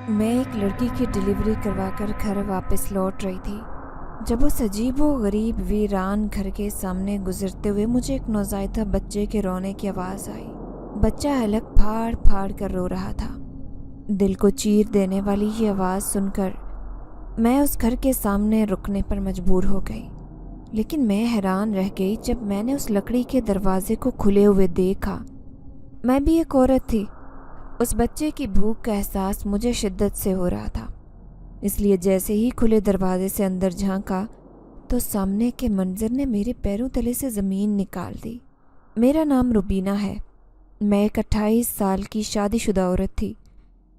मैं एक लड़की की डिलीवरी करवा कर घर वापस लौट रही थी जब उस अजीब व गरीब वीरान घर के सामने गुजरते हुए मुझे एक नौज़ायदा बच्चे के रोने की आवाज़ आई। बच्चा हलक फाड़ फाड़ कर रो रहा था। दिल को चीर देने वाली ये आवाज़ सुनकर मैं उस घर के सामने रुकने पर मजबूर हो गई, लेकिन मैं हैरान रह गई जब मैंने उस लकड़ी के दरवाजे को खुले हुए देखा। मैं भी एक औरत थी। उस बच्चे की भूख का एहसास मुझे शिद्दत से हो रहा था, इसलिए जैसे ही खुले दरवाजे से अंदर झांका तो सामने के मंजर ने मेरे पैरों तले से ज़मीन निकाल दी। मेरा नाम रुबीना है। मैं एक 28 साल की शादीशुदा औरत थी।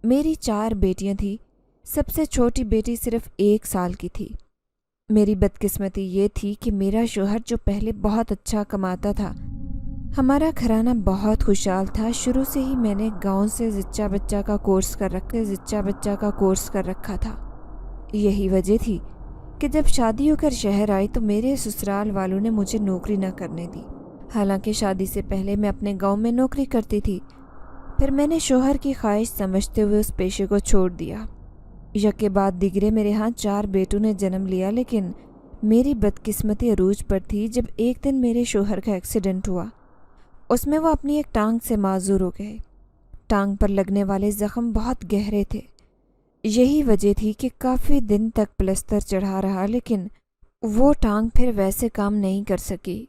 मेरी 4 बेटियां थी। सबसे छोटी बेटी सिर्फ 1 साल की थी। मेरी बदकिस्मती ये थी कि मेरा शोहर जो पहले बहुत अच्छा कमाता था, हमारा घराना बहुत खुशहाल था। शुरू से ही मैंने गांव से ज़िच्चा बच्चा का कोर्स कर रखा था। यही वजह थी कि जब शादी होकर शहर आई तो मेरे ससुराल वालों ने मुझे नौकरी न करने दी। हालांकि शादी से पहले मैं अपने गांव में नौकरी करती थी। फिर मैंने शोहर की ख्वाहिश समझते हुए उस पेशे को छोड़ दिया। यके बाद दिगरे मेरे यहाँ 4 बेटों ने जन्म लिया, लेकिन मेरी बदकिस्मती अरूज पर थी जब एक दिन मेरे शोहर का एक्सीडेंट हुआ। उसमें वो अपनी एक टांग से माजूर हो गए। टांग पर लगने वाले ज़ख्म बहुत गहरे थे। यही वजह थी कि काफ़ी दिन तक प्लस्तर चढ़ा रहा, लेकिन वो टांग फिर वैसे काम नहीं कर सकी।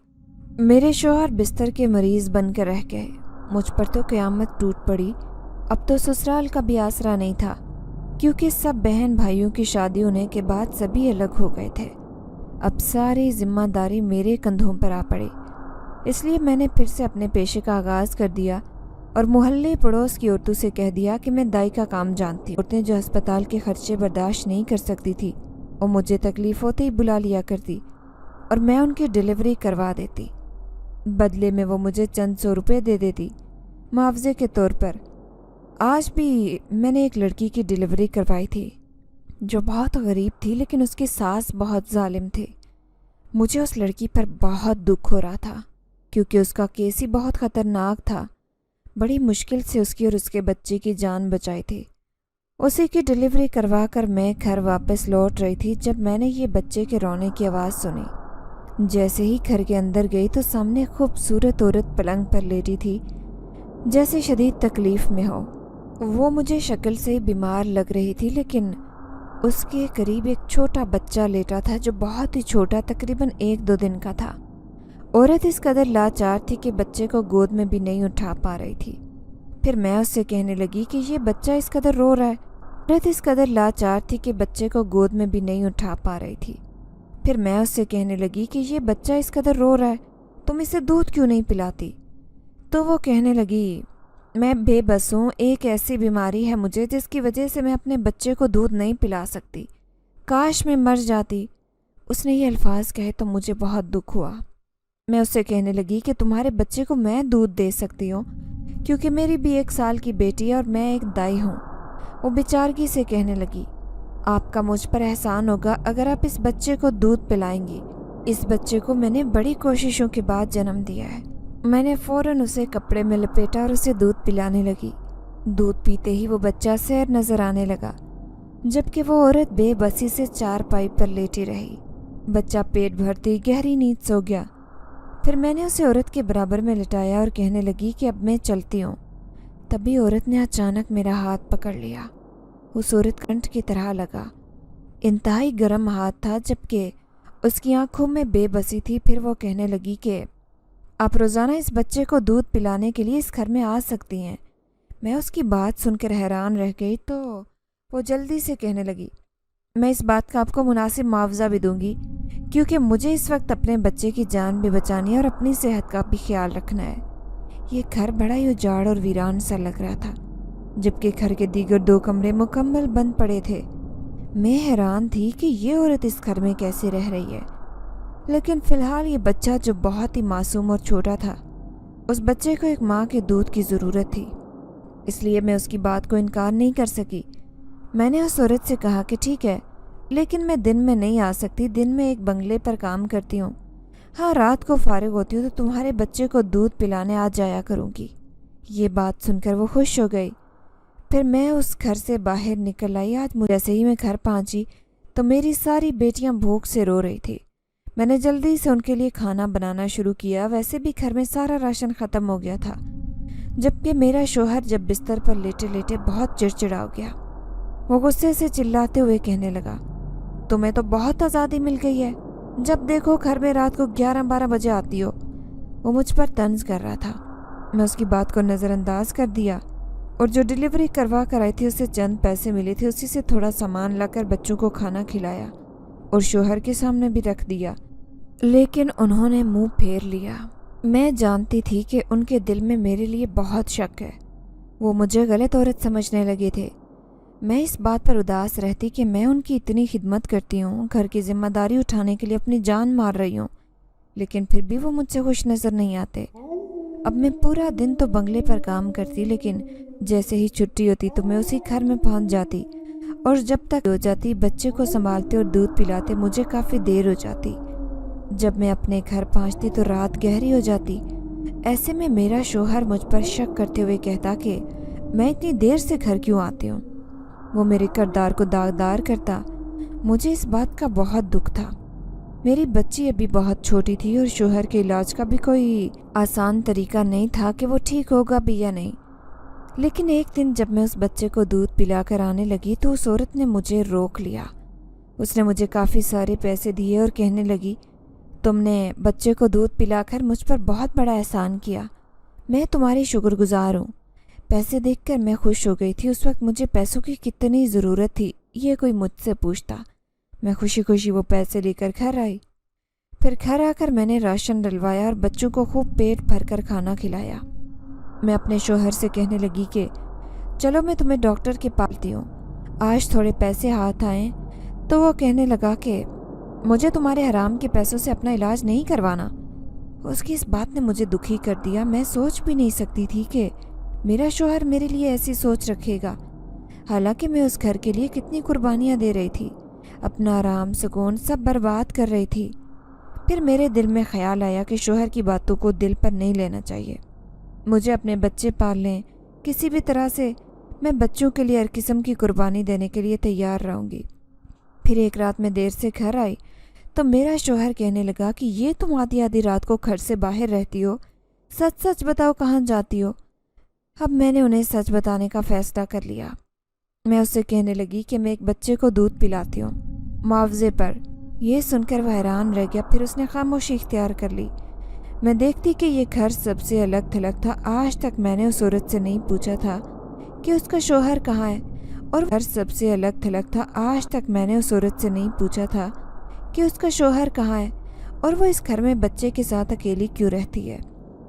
मेरे शौहर बिस्तर के मरीज़ बनकर रह गए। मुझ पर तो क़यामत टूट पड़ी। अब तो ससुराल का भी आसरा नहीं था, क्योंकि सब बहन भाइयों की शादी होने के बाद सभी अलग हो गए थे। अब सारी जिम्मेदारी मेरे कंधों पर आ पड़ी। इसलिए मैंने फिर से अपने पेशे का आगाज़ कर दिया और मोहल्ले पड़ोस की औरतों से कह दिया कि मैं दाई का काम जानती हूँ। औरतें जो अस्पताल के खर्चे बर्दाश्त नहीं कर सकती थी, वो मुझे तकलीफ़ होते ही बुला लिया करती और मैं उनकी डिलीवरी करवा देती। बदले में वो मुझे चंद 100 रुपये दे देती मुआवजे के तौर पर। आज भी मैंने एक लड़की की डिलीवरी करवाई थी जो बहुत गरीब थी, लेकिन उसकी सास बहुत जालिम थी। मुझे उस लड़की पर बहुत दुख हो रहा था, क्योंकि उसका केस ही बहुत ख़तरनाक था। बड़ी मुश्किल से उसकी और उसके बच्चे की जान बचाई थी। उसी की डिलीवरी करवा कर मैं घर वापस लौट रही थी जब मैंने ये बच्चे के रोने की आवाज़ सुनी। जैसे ही घर के अंदर गई तो सामने खूबसूरत औरत पलंग पर लेटी थी, जैसे शदीद तकलीफ़ में हो। वो मुझे शक्ल से बीमार लग रही थी, लेकिन उसके करीब एक छोटा बच्चा लेटा था जो बहुत ही छोटा, तकरीबन 1-2 दिन का था। औरत इस कदर लाचार थी कि बच्चे को गोद में भी नहीं उठा पा रही थी। फिर मैं उससे कहने लगी कि ये बच्चा इस कदर रो रहा है। औरत इस कदर लाचार थी कि बच्चे को गोद में भी नहीं उठा पा रही थी। फिर मैं उससे कहने लगी कि ये बच्चा इस कदर रो रहा है, तुम इसे दूध क्यों नहीं पिलाती? तो वो कहने लगी, मैं बेबस हूँ, एक ऐसी बीमारी है मुझे जिसकी वजह से मैं अपने बच्चे को दूध नहीं पिला सकती। काश मैं मर जाती। उसने ये अल्फाज कहे तो मुझे बहुत दुख हुआ। मैं उससे कहने लगी कि तुम्हारे बच्चे को मैं दूध दे सकती हूँ, क्योंकि मेरी भी 1 साल की बेटी है और मैं एक दाई हूँ। वो बेचारगी से कहने लगी, आपका मुझ पर एहसान होगा अगर आप इस बच्चे को दूध पिलाएंगी। इस बच्चे को मैंने बड़ी कोशिशों के बाद जन्म दिया है। मैंने फ़ौरन उसे कपड़े में लपेटा और उसे दूध पिलाने लगी। दूध पीते ही वो बच्चा सैर नज़र आने लगा, जबकि वो औरत बेबसी से चारपाई पर लेटी रही। बच्चा पेट भरती गहरी नींद सो गया। फिर मैंने उसे औरत के बराबर में लिटाया और कहने लगी कि अब मैं चलती हूँ। तभी औरत ने अचानक मेरा हाथ पकड़ लिया। उस औरत कंठ की तरह लगा। इंतहाई गर्म हाथ था, जबकि उसकी आंखों में बेबसी थी। फिर वो कहने लगी कि आप रोज़ाना इस बच्चे को दूध पिलाने के लिए इस घर में आ सकती हैं। मैं उसकी बात सुनकर हैरान रह गई। तो वो जल्दी से कहने लगी, मैं इस बात का आपको मुनासिब मुआवजा भी दूंगी, क्योंकि मुझे इस वक्त अपने बच्चे की जान भी बचानी है और अपनी सेहत का भी ख्याल रखना है। ये घर बड़ा ही उजाड़ और वीरान सा लग रहा था, जबकि घर के दीगर 2 कमरे मुकम्मल बंद पड़े थे। मैं हैरान थी कि ये औरत इस घर में कैसे रह रही है, लेकिन फ़िलहाल ये बच्चा जो बहुत ही मासूम और छोटा था, उस बच्चे को एक माँ के दूध की ज़रूरत थी। इसलिए मैं उसकी बात को इनकार नहीं कर सकी। मैंने उस औरत से कहा कि ठीक है, लेकिन मैं दिन में नहीं आ सकती। दिन में एक बंगले पर काम करती हूँ। हाँ, रात को फारिग होती हूँ तो तुम्हारे बच्चे को दूध पिलाने आ जाया करूँगी। ये बात सुनकर वो खुश हो गई। پھر میں اس گھر سے باہر نکل آئی۔ آج جیسے ہی میں گھر پہنچی تو میری ساری بیٹیاں بھوک سے رو رہی تھی۔ میں نے جلدی سے ان کے لیے کھانا بنانا شروع کیا۔ ویسے بھی گھر میں سارا راشن ختم ہو گیا تھا، جبکہ میرا شوہر جب بستر پر لیٹے لیٹے بہت چڑچڑا ہو گیا۔ وہ غصے سے چلاتے ہوئے کہنے لگا، تمہیں تو بہت آزادی مل گئی ہے، جب دیکھو گھر میں رات کو 11-12 بجے آتی ہو۔ وہ مجھ پر طنز کر رہا تھا۔ میں اس کی بات کو نظر انداز کر دیا اور جو ڈیلیوری کروا کر آئی تھی اسے چند پیسے ملے تھے، اسی سے تھوڑا سامان لا کر بچوں کو کھانا کھلایا اور شوہر کے سامنے بھی رکھ دیا، لیکن انہوں نے منہ پھیر لیا۔ میں جانتی تھی کہ ان کے دل میں میرے لیے بہت شک ہے۔ وہ مجھے غلط عورت سمجھنے لگے تھے۔ میں اس بات پر اداس رہتی کہ میں ان کی اتنی خدمت کرتی ہوں، گھر کی ذمہ داری اٹھانے کے لیے اپنی جان مار رہی ہوں، لیکن پھر بھی وہ مجھ سے خوش نظر نہیں آتے۔ اب میں پورا دن تو بنگلے پر کام کرتی، لیکن جیسے ہی چھٹی ہوتی تو میں اسی گھر میں پہنچ جاتی، اور جب تک ہو جاتی بچے کو سنبھالتے اور دودھ پلاتے مجھے کافی دیر ہو جاتی۔ جب میں اپنے گھر پہنچتی تو رات گہری ہو جاتی۔ ایسے میں میرا شوہر مجھ پر شک کرتے ہوئے کہتا کہ میں اتنی دیر سے گھر کیوں آتی ہوں۔ وہ میرے کردار کو داغدار کرتا۔ مجھے اس بات کا بہت دکھ تھا۔ میری بچی ابھی بہت چھوٹی تھی اور شوہر کے علاج کا بھی کوئی آسان طریقہ نہیں تھا کہ وہ ٹھیک ہوگا بھی یا نہیں۔ لیکن ایک دن جب میں اس بچے کو دودھ پلا کر آنے لگی تو اس عورت نے مجھے روک لیا۔ اس نے مجھے کافی سارے پیسے دیے اور کہنے لگی، تم نے بچے کو دودھ پلا کر مجھ پر بہت بڑا احسان کیا، میں تمہاری شکر گزار ہوں۔ پیسے دیکھ کر میں خوش ہو گئی تھی۔ اس وقت مجھے پیسوں کی کتنی ضرورت تھی یہ کوئی مجھ سے پوچھتا۔ میں خوشی خوشی وہ پیسے لے کر گھر آئی۔ پھر گھر آ کر میں نے راشن ڈلوایا اور بچوں کو خوب پیٹ بھر کر کھانا کھلایا۔ میں اپنے شوہر سے کہنے لگی کہ چلو میں تمہیں ڈاکٹر کے پاس لاتی ہوں، آج تھوڑے پیسے ہاتھ آئیں۔ تو وہ کہنے لگا کہ مجھے تمہارے حرام کے پیسوں سے اپنا علاج نہیں کروانا۔ اس کی اس بات نے مجھے دکھی کر دیا۔ میں سوچ بھی نہیں سکتی تھی کہ میرا شوہر میرے لیے ایسی سوچ رکھے گا، حالانکہ میں اس گھر کے لیے کتنی قربانیاں دے رہی تھی، اپنا آرام سکون سب برباد کر رہی تھی۔ پھر میرے دل میں خیال آیا کہ شوہر کی باتوں کو دل پر نہیں لینا چاہیے، مجھے اپنے بچے پال لیں کسی بھی طرح سے، میں بچوں کے لیے ہر قسم کی قربانی دینے کے لیے تیار رہوں گی۔ پھر ایک رات میں دیر سے گھر آئی تو میرا شوہر کہنے لگا کہ یہ تم آدھی آدھی رات کو گھر سے باہر رہتی ہو، سچ سچ بتاؤ کہاں جاتی ہو۔ اب میں نے انہیں سچ بتانے کا فیصلہ کر لیا۔ میں اس سے کہنے لگی کہ میں ایک بچے کو دودھ پلاتی ہوں معاوضے پر۔ یہ سن کر وہ حیران رہ گیا، پھر اس نے خاموشی اختیار کر لی۔ میں دیکھتی کہ یہ گھر سب سے الگ تھلگ تھا۔ آج تک میں نے اس عورت سے نہیں پوچھا تھا کہ اس کا شوہر کہاں ہے، اور گھر سب سے الگ تھلگ تھا۔ آج تک میں نے اس عورت سے نہیں پوچھا تھا کہ اس کا شوہر کہاں ہے، اور وہ اس گھر میں بچے کے ساتھ اکیلی کیوں رہتی ہے،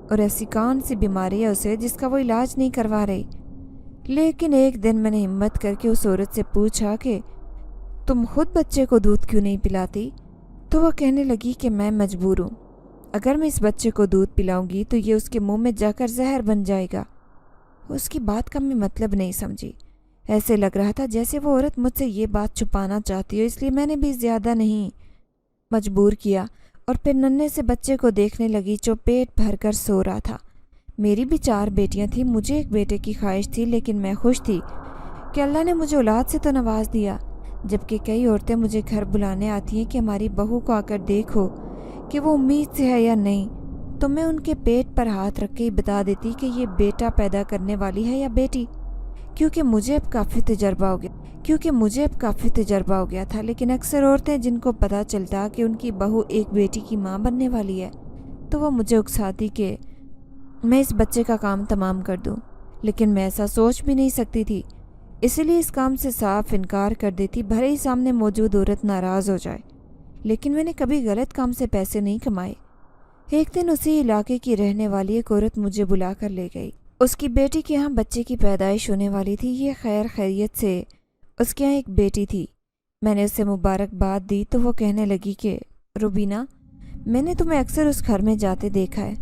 اور ایسی کون سی بیماری ہے اسے جس کا وہ علاج نہیں کروا رہی۔ لیکن ایک دن میں نے ہمت کر کے اس عورت سے پوچھا کہ تم خود بچے کو دودھ کیوں نہیں پلاتی؟ تو وہ کہنے لگی کہ میں مجبور ہوں، اگر میں اس بچے کو دودھ پلاؤں گی تو یہ اس کے منہ میں جا کر زہر بن جائے گا۔ اس کی بات کا میں مطلب نہیں سمجھی۔ ایسے لگ رہا تھا جیسے وہ عورت مجھ سے یہ بات چھپانا چاہتی ہو، اس لیے میں نے بھی زیادہ نہیں مجبور کیا اور پھر ننھے سے بچے کو دیکھنے لگی جو پیٹ بھر کر سو رہا تھا۔ میری بھی 4 بیٹیاں تھیں، مجھے ایک بیٹے کی خواہش تھی، لیکن میں خوش تھی کہ اللہ نے مجھے اولاد سے تو نواز دیا۔ جبکہ کئی عورتیں مجھے گھر بلانے آتی ہیں کہ ہماری بہو کو آ کر دیکھو کہ وہ امید سے ہے یا نہیں، تو میں ان کے پیٹ پر ہاتھ رکھ کے ہی بتا دیتی کہ یہ بیٹا پیدا کرنے والی ہے یا بیٹی، کیونکہ مجھے اب کافی تجربہ ہو گیا تھا۔ لیکن اکثر عورتیں جن کو پتہ چلتا کہ ان کی بہو ایک بیٹی کی ماں بننے والی ہے تو وہ مجھے اکساتی کہ میں اس بچے کا کام تمام کر دوں، لیکن میں ایسا سوچ بھی نہیں سکتی تھی، اسی لیے اس کام سے صاف انکار کر دیتی، بھلے ہی سامنے موجود عورت ناراض ہو جائے۔ لیکن میں نے کبھی غلط کام سے پیسے نہیں کمائے۔ ایک دن اسی علاقے کی رہنے والی ایک عورت مجھے بلا کر لے گئی۔ اس کی بیٹی کے ہاں بچے کی پیدائش ہونے والی تھی۔ یہ خیر خیریت سے اس کے ہاں ایک بیٹی تھی۔ میں نے اسے مبارکباد دی تو وہ کہنے لگی کہ روبینہ، میں نے تمہیں اکثر اس گھر میں جاتے دیکھا ہے،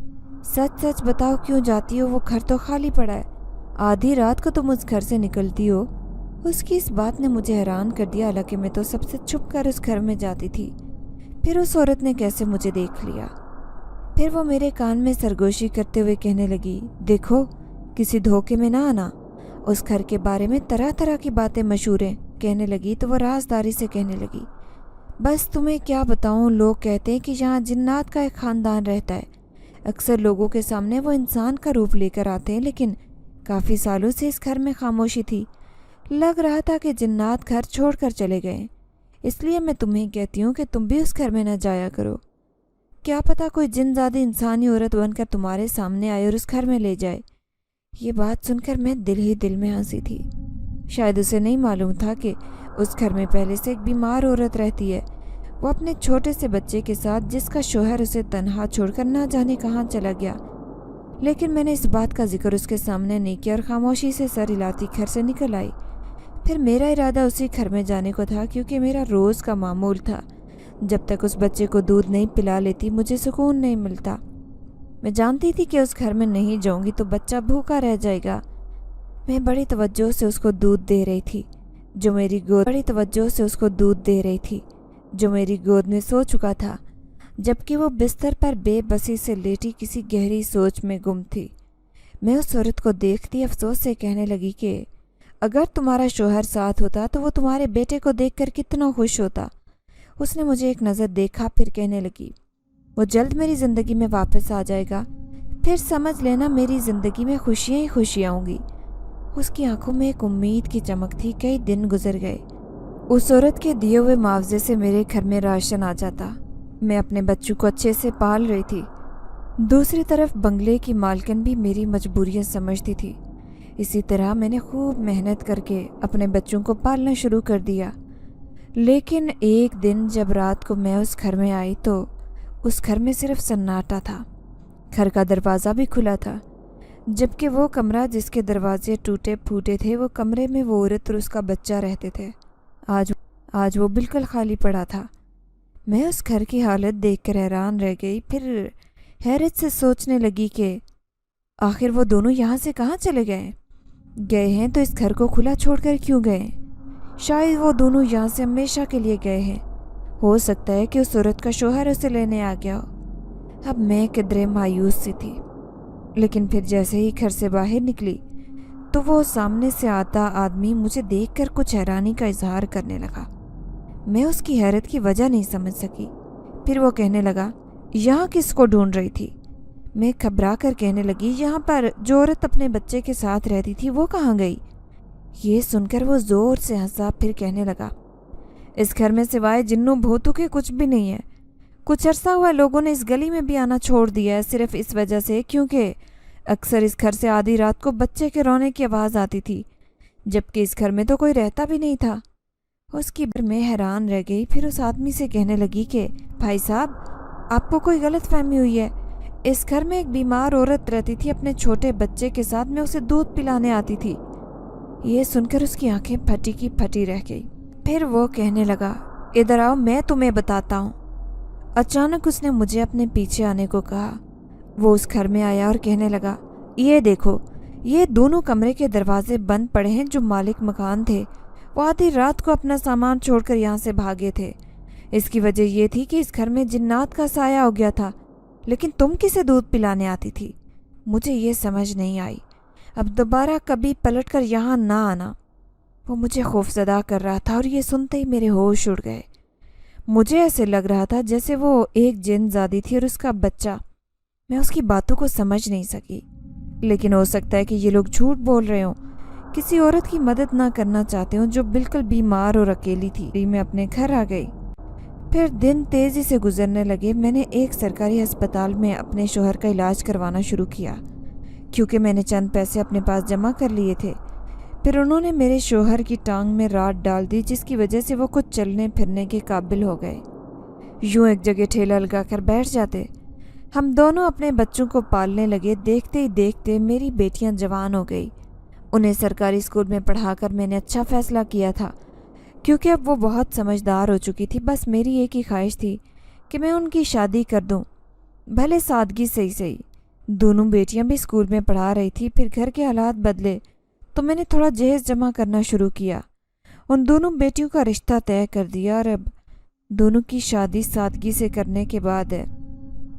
سچ سچ بتاؤ کیوں جاتی ہو؟ وہ گھر تو خالی پڑا ہے، آدھی رات کو تم اس گھر سے نکلتی ہو۔ اس کی اس بات نے مجھے حیران کر دیا، حالانکہ میں تو سب سے چھپ کر اس گھر میں جاتی تھی۔ پھر اس عورت نے کیسے مجھے دیکھ لیا؟ پھر وہ میرے کان میں سرگوشی کرتے ہوئے کہنے لگی، دیکھو کسی دھوکے میں نہ آنا، उस घर के बारे में तरह तरह की बातें मशहूरें कहने लगी तो वो राजदारी से कहने लगी, बस तुम्हें क्या बताऊं, लोग कहते हैं कि यहाँ जिन्नात का एक ख़ानदान रहता है। अक्सर लोगों के सामने वो इंसान का रूप लेकर आते हैं, लेकिन काफ़ी सालों से इस घर में खामोशी थी। लग रहा था कि जिन्नात घर छोड़कर चले गए। इसलिए मैं तुम्हें कहती हूँ कि तुम भी उस घर में न जाया करो। क्या पता कोई जिनज़ादी इंसानी औरत बनकर तुम्हारे सामने आए और उस घर में ले जाए। ये बात सुनकर मैं दिल ही दिल में हंसी थी। शायद उसे नहीं मालूम था कि उस घर में पहले से एक बीमार औरत रहती है, वो अपने छोटे से बच्चे के साथ, जिसका शौहर उसे तन्हा छोड़कर ना जाने कहाँ चला गया। लेकिन मैंने इस बात का जिक्र उसके सामने नहीं किया और खामोशी से सर हिलाती घर से निकल आई। फिर मेरा इरादा उसी घर में जाने को था, क्योंकि मेरा रोज़ का मामूल था। जब तक उस बच्चे को दूध नहीं पिला लेती मुझे सुकून नहीं मिलता। मैं जानती थी कि उस घर में नहीं जाऊंगी तो बच्चा भूखा रह जाएगा। मैं बड़ी तवज्जो से उसको दूध दे रही थी, जो मेरी गोद में सो चुका था, जबकि वो बिस्तर पर बेबसी से लेटी किसी गहरी सोच में गुम थी। मैं उस औरत को देखती अफसोस से कहने लगी कि अगर तुम्हारा शौहर साथ होता तो वो तुम्हारे बेटे को देखकर कितना खुश होता। उसने मुझे एक नज़र देखा, फिर कहने लगी, वो जल्द मेरी ज़िंदगी में वापस आ जाएगा, फिर समझ लेना मेरी ज़िंदगी में खुशियाँ ही खुशियाँ होंगी। उसकी आंखों में एक उम्मीद की चमक थी। कई दिन गुजर गए। उस औरत के दिए हुए मुआवजे से मेरे घर में राशन आ जाता। मैं अपने बच्चों को अच्छे से पाल रही थी। दूसरी तरफ बंगले की मालकिन भी मेरी मजबूरियां समझती थी। इसी तरह मैंने खूब मेहनत करके अपने बच्चों को पालना शुरू कर दिया। लेकिन एक दिन जब रात को मैं उस घर में आई तो उस घर में सिर्फ सन्नाटा था। घर का दरवाज़ा भी खुला था, जबकि वो कमरा जिसके दरवाजे टूटे फूटे थे, वो कमरे में वो औरत और उसका बच्चा रहते थे। आज वो बिल्कुल खाली पड़ा था। मैं उस घर की हालत देखकर हैरान रह गई। फिर हैरत से सोचने लगी कि आखिर वो दोनों यहाँ से कहाँ चले गए हैं तो इस घर को खुला छोड़कर क्यों गए? शायद वो दोनों यहाँ से हमेशा के लिए गए हैं। हो सकता है कि उस औरत का शौहर उसे लेने आ गया हो। अब मैं किधरे मायूस सी थी, लेकिन फिर जैसे ही घर से बाहर निकली तो वो सामने से आता आदमी मुझे देखकर कुछ हैरानी का इजहार करने लगा। मैं उसकी हैरत की वजह नहीं समझ सकी। फिर वो कहने लगा, यहाँ किसको ढूंढ रही थी? मैं घबरा कर कहने लगी, यहाँ पर जो औरत अपने बच्चे के साथ रहती थी वो कहाँ गई? ये सुनकर वो ज़ोर से हंसा, फिर कहने लगा, इस घर में सिवाय जिन्नों भूतों के कुछ भी नहीं है। कुछ अरसा हुआ लोगों ने इस गली में भी आना छोड़ दिया है, सिर्फ इस वजह से क्योंकि अक्सर इस घर से आधी रात को बच्चे के रोने की आवाज़ आती थी, जबकि इस घर में तो कोई रहता भी नहीं था। उसकी मैं हैरान रह गई। फिर उस आदमी से कहने लगी कि भाई साहब, आपको कोई गलत फहमी हुई है। इस घर में एक बीमार औरत रहती थी अपने छोटे बच्चे के साथ, मैं उसे दूध पिलाने आती थी। ये सुनकर उसकी आंखें फटी की फटी रह गई। फिर वो कहने लगा, इधर आओ, मैं तुम्हें बताता हूँ। अचानक उसने मुझे अपने पीछे आने को कहा। वो उस घर में आया और कहने लगा, ये देखो, ये दोनों कमरे के दरवाजे बंद पड़े हैं। जो मालिक मकान थे वो आधी रात को अपना सामान छोड़कर यहाँ से भागे थे। इसकी वजह ये थी कि इस घर में जिन्नात का साया हो गया था। लेकिन तुम किसे दूध पिलाने आती थी? मुझे ये समझ नहीं आई। अब दोबारा कभी पलटकर यहाँ ना आना। वो मुझे खौफजदा कर रहा था और ये सुनते ही मेरे होश उड़ गए। मुझे ऐसे लग रहा था जैसे वो एक जिन्नज़ादी थी और उसका बच्चा। मैं उसकी बातों को समझ नहीं सकी, लेकिन हो सकता है कि ये लोग झूठ बोल रहे हों, किसी औरत की मदद ना करना चाहते हों जो बिल्कुल बीमार और अकेली थी। मैं अपने घर आ गई। फिर दिन तेज़ी से गुजरने लगे। मैंने एक सरकारी अस्पताल में अपने शौहर का इलाज करवाना शुरू किया, क्योंकि मैंने चंद पैसे अपने पास जमा कर लिए थे। फिर उन्होंने मेरे शौहर की टांग में राड डाल दी, जिसकी वजह से वो कुछ चलने फिरने के काबिल हो गए। यूँ एक जगह ठेला लगाकर बैठ जाते। हम दोनों अपने बच्चों को पालने लगे। देखते ही देखते मेरी बेटियां जवान हो गई। उन्हें सरकारी स्कूल में पढ़ाकर मैंने अच्छा फ़ैसला किया था, क्योंकि अब वो बहुत समझदार हो चुकी थी। बस मेरी एक ही ख्वाहिश थी कि मैं उनकी शादी कर दूं, भले सादगी से ही सही। दोनों बेटियां भी स्कूल में पढ़ा रही थी। फिर घर के हालात बदले तो मैंने थोड़ा जहेज जमा करना शुरू किया। उन दोनों बेटियों का रिश्ता तय कर दिया और अब दोनों की शादी सादगी से करने के बाद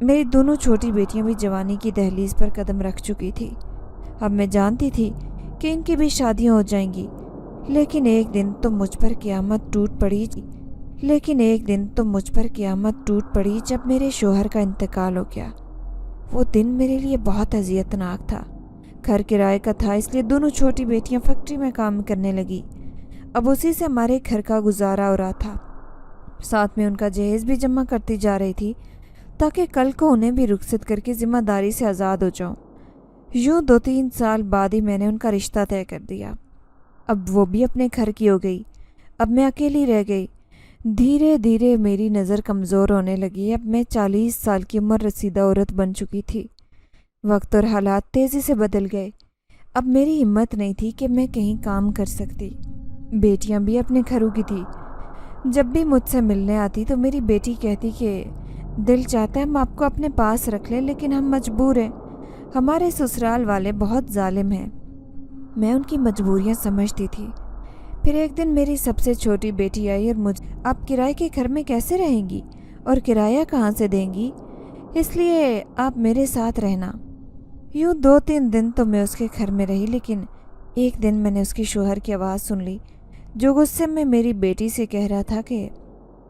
मेरी दोनों छोटी बेटियां भी जवानी की दहलीज पर कदम रख चुकी थी। अब मैं जानती थी कि इनकी भी शादियाँ हो जाएंगी। लेकिन एक दिन तो मुझ पर क़यामत टूट पड़ी जब मेरे शोहर का इंतकाल हो गया। वो दिन मेरे लिए बहुत अजियतनाक था। घर किराए का था, इसलिए दोनों छोटी बेटियां फैक्ट्री में काम करने लगी। अब उसी से हमारे घर का गुजारा हो रहा था। साथ में उनका जहेज भी जमा करती जा रही थी ताकि कल को उन्हें भी रुखसत करके ज़िम्मेदारी से आज़ाद हो जाऊं। यूँ 2-3 साल बाद ही मैंने उनका रिश्ता तय कर दिया। अब वो भी अपने घर की हो गई, अब मैं अकेली रह गई। धीरे धीरे मेरी नज़र कमज़ोर होने लगी। अब मैं 40 साल की उम्र रसीदा औरत बन चुकी थी। वक्त और हालात तेज़ी से बदल गए। अब मेरी हिम्मत नहीं थी कि मैं कहीं काम कर सकती। बेटियां भी अपने घरों की थी। जब भी मुझसे मिलने आती तो मेरी बेटी कहती कि दिल चाहता है हम आपको अपने पास रख लें, लेकिन हम मजबूर हैं, हमारे ससुराल वाले बहुत जालिम हैं। मैं उनकी मजबूरियां समझती थी। फिर एक दिन मेरी सबसे छोटी बेटी आई और मुझे, आप किराए के घर में कैसे रहेंगी और किराया कहाँ से देंगी, इसलिए आप मेरे साथ रहना। यूँ 2-3 दिन तो मैं उसके घर में रही, लेकिन एक दिन मैंने उसके शोहर की आवाज़ सुन ली जो गुस्से में मेरी बेटी से कह रहा था कि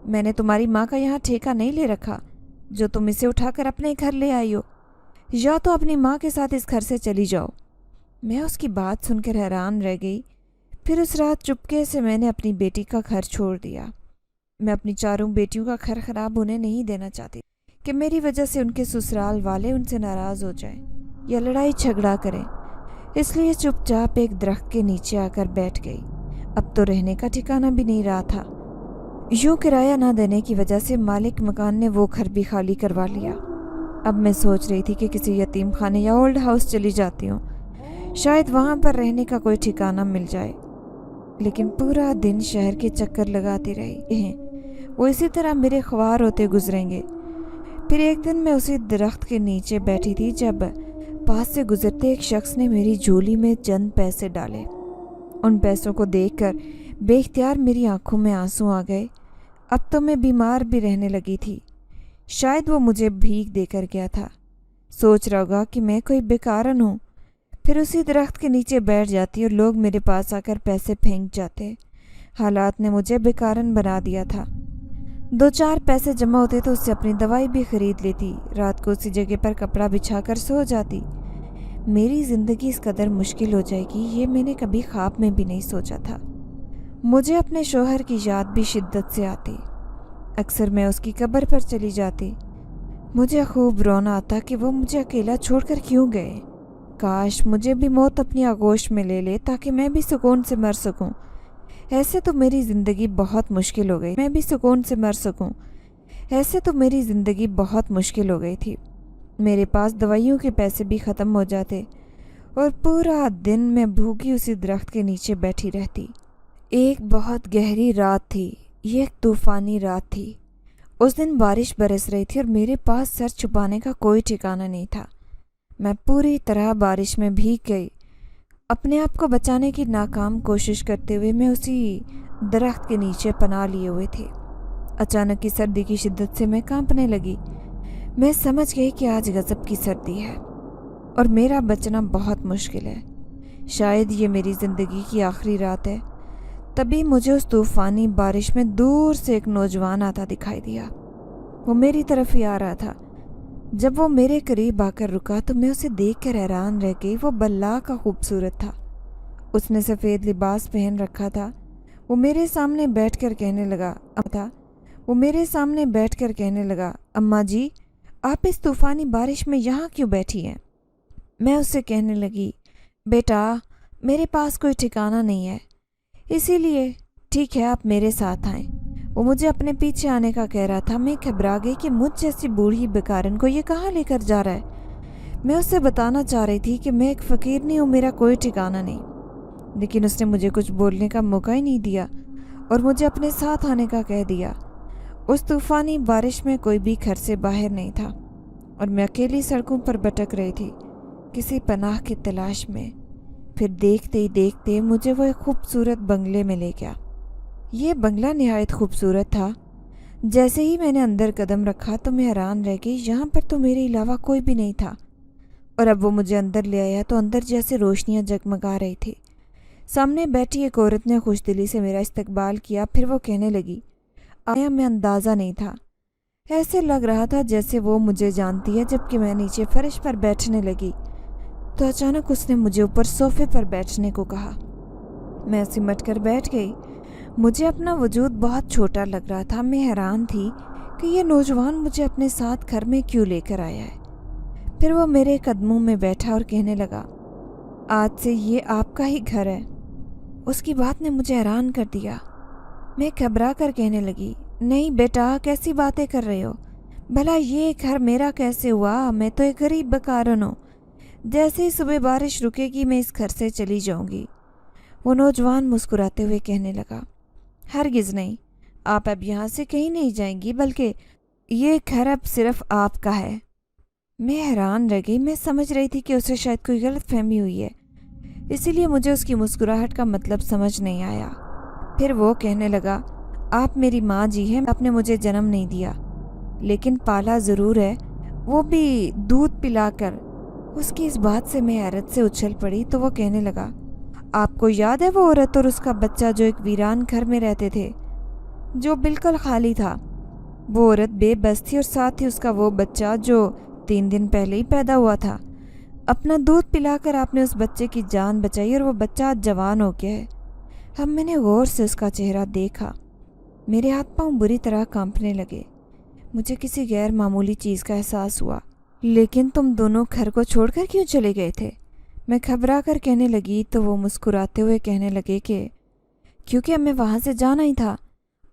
मैंने तुम्हारी माँ का यहाँ ठेका नहीं ले रखा जो तुम इसे उठाकर अपने घर ले आई हो, या तो अपनी माँ के साथ इस घर से चली जाओ। मैं उसकी बात सुनकर हैरान रह गई। फिर उस रात चुपके से मैंने अपनी बेटी का घर छोड़ दिया। मैं अपनी चारों बेटियों का घर ख़राब होने नहीं देना चाहती कि मेरी वजह से उनके ससुराल वाले उनसे नाराज़ हो जाएं या लड़ाई झगड़ा करें, इसलिए चुपचाप एक दरख्त के नीचे आकर बैठ गई। अब तो रहने का ठिकाना भी नहीं रहा था। यूँ किराया ना देने की वजह से मालिक मकान ने वो घर भी खाली करवा लिया। अब मैं सोच रही थी कि किसी यतीम खाने या ओल्ड हाउस चली जाती हूँ, शायद वहाँ पर रहने का कोई ठिकाना मिल जाए। लेकिन पूरा दिन शहर के चक्कर लगाती रही हैं, वो इसी तरह मेरे ख्वार होते गुजरेंगे। फिर एक दिन मैं उसी दरख्त के नीचे बैठी थी जब पास से गुजरते एक शख्स ने मेरी झोली में चंद पैसे डाले। उन पैसों को देखकर बेख्तियार मेरी आंखों में आंसू आ गए। अब तो मैं बीमार भी रहने लगी थी। शायद वो मुझे भीख देकर गया था। सोच रहा होगा कि मैं कोई बेकारन हूँ। फिर उसी दरख्त के नीचे बैठ जाती और लोग मेरे पास आकर पैसे फेंक जाते। हालात ने मुझे बेकारन बना दिया था। 2-4 पैसे जमा होते तो उससे अपनी दवाई भी खरीद लेती। रात को उसी जगह पर कपड़ा बिछाकर सो जाती। मेरी ज़िंदगी इस कदर मुश्किल हो जाएगी ये मैंने कभी ख्वाब में भी नहीं सोचा था। मुझे अपने शोहर की याद भी शिद्दत से आती। अक्सर मैं उसकी कब्र पर चली जाती। मुझे खूब रोना आता कि वो मुझे अकेला छोड़कर क्यों गए। काश मुझे भी मौत अपनी आगोश में ले ले ताकि मैं भी सुकून से मर सकूं। ऐसे तो मेरी ज़िंदगी बहुत मुश्किल हो गई थी। मेरे पास दवाइयों के पैसे भी ख़त्म हो जाते और पूरा दिन मैं भूखी उसी दरख्त के नीचे बैठी रहती। एक बहुत गहरी रात थी। ये एक तूफ़ानी रात थी। उस दिन बारिश बरस रही थी और मेरे पास सर छुपाने का कोई ठिकाना नहीं था। मैं पूरी तरह बारिश में भीग गई। अपने आप को बचाने की नाकाम कोशिश करते हुए मैं उसी दरख्त के नीचे पनाह लिए हुए थी। अचानक की सर्दी की शिद्दत से मैं कांपने लगी। मैं समझ गई कि आज गजब की सर्दी है और मेरा बचना बहुत मुश्किल है। शायद ये मेरी ज़िंदगी की आखिरी रात है। तभी मुझे उस तूफ़ानी बारिश में दूर से एक नौजवान आता दिखाई दिया। वो मेरी तरफ ही आ रहा था। जब वो मेरे करीब आकर रुका तो मैं उसे देखकर हैरान रह गई। वो बल्ला का खूबसूरत था। उसने सफ़ेद लिबास पहन रखा था। वो मेरे सामने बैठकर कहने लगा, अम्मा जी, आप इस तूफ़ानी बारिश में यहाँ क्यों बैठी हैं? मैं उससे कहने लगी, बेटा, मेरे पास कोई ठिकाना नहीं है, इसीलिए ठीक है आप मेरे साथ आएं। वो मुझे अपने पीछे आने का कह रहा था। मैं घबरा गई कि मुझ जैसी बूढ़ी बेकारन को ये कहाँ लेकर जा रहा है। मैं उससे बताना चाह रही थी कि मैं एक फ़कीर नहीं हूँ, मेरा कोई ठिकाना नहीं, लेकिन उसने मुझे कुछ बोलने का मौका ही नहीं दिया और मुझे अपने साथ आने का कह दिया। उस तूफ़ानी बारिश में कोई भी घर से बाहर नहीं था और मैं अकेली सड़कों पर भटक रही थी किसी पनाह की तलाश में। फिर देखते ही देखते मुझे वो एक खूबसूरत बंगले में ले गया। ये बंगला निहायत खूबसूरत था। जैसे ही मैंने अंदर कदम रखा तो मैं हैरान रह गई। यहाँ पर तो मेरे अलावा कोई भी नहीं था और अब वो मुझे अंदर ले आया तो अंदर जैसे रोशनियाँ जगमगा रही थी। सामने बैठी एक औरत ने खुशदिली से मेरा इस्तकबाल किया। फिर वो कहने लगी, आया मैं अंदाज़ा नहीं था। ऐसे लग रहा था जैसे वो मुझे जानती है। जबकि मैं नीचे फर्श पर बैठने लगी तो अचानक उसने मुझे ऊपर सोफे पर बैठने को कहा। मैं सिमट कर बैठ गई। मुझे अपना वजूद बहुत छोटा लग रहा था। मैं हैरान थी कि ये नौजवान मुझे अपने साथ घर में क्यों लेकर आया है। फिर वो मेरे कदमों में बैठा और कहने लगा, आज से ये आपका ही घर है। उसकी बात ने मुझे हैरान कर दिया। मैं घबरा कर कहने लगी, नहीं बेटा, कैसी बातें कर रहे हो? भला ये घर मेरा कैसे हुआ? मैं तो एक गरीब बकारन हूँ। जैसे ही सुबह बारिश रुकेगी मैं इस घर से चली जाऊंगी। वो नौजवान मुस्कुराते हुए कहने लगा, हरगिज़ नहीं, आप अब यहाँ से कहीं नहीं जाएंगी, बल्कि ये घर अब सिर्फ आपका है। मैं हैरान रह गई। मैं समझ रही थी कि उसे शायद कोई गलत फहमी हुई है, इसीलिए मुझे उसकी मुस्कुराहट का मतलब समझ नहीं आया। फिर वो कहने लगा, आप मेरी माँ जी हैं। आपने मुझे जन्म नहीं दिया, लेकिन पाला ज़रूर है, वो भी दूध पिलाकर। उसकी इस बात से मैं हैरत से उछल पड़ी। तो वो कहने लगा, आपको याद है वो औरत और उसका बच्चा जो एक वीरान घर में रहते थे, जो बिल्कुल खाली था? वो औरत बेबस थी और साथ ही उसका वो बच्चा जो 3 दिन पहले ही पैदा हुआ था। अपना दूध पिलाकर आपने उस बच्चे की जान बचाई और वो बच्चा आज जवान हो गया है। अब मैंने गौर से उसका चेहरा देखा। मेरे हाथ पांव बुरी तरह कांपने लगे। मुझे किसी गैर मामूली चीज़ का एहसास हुआ। लेकिन तुम दोनों घर को छोड़कर क्यों चले गए थे? मैं घबरा कर कहने लगी। तो वो मुस्कुराते हुए कहने लगे कि क्योंकि हमें वहाँ से जाना ही था।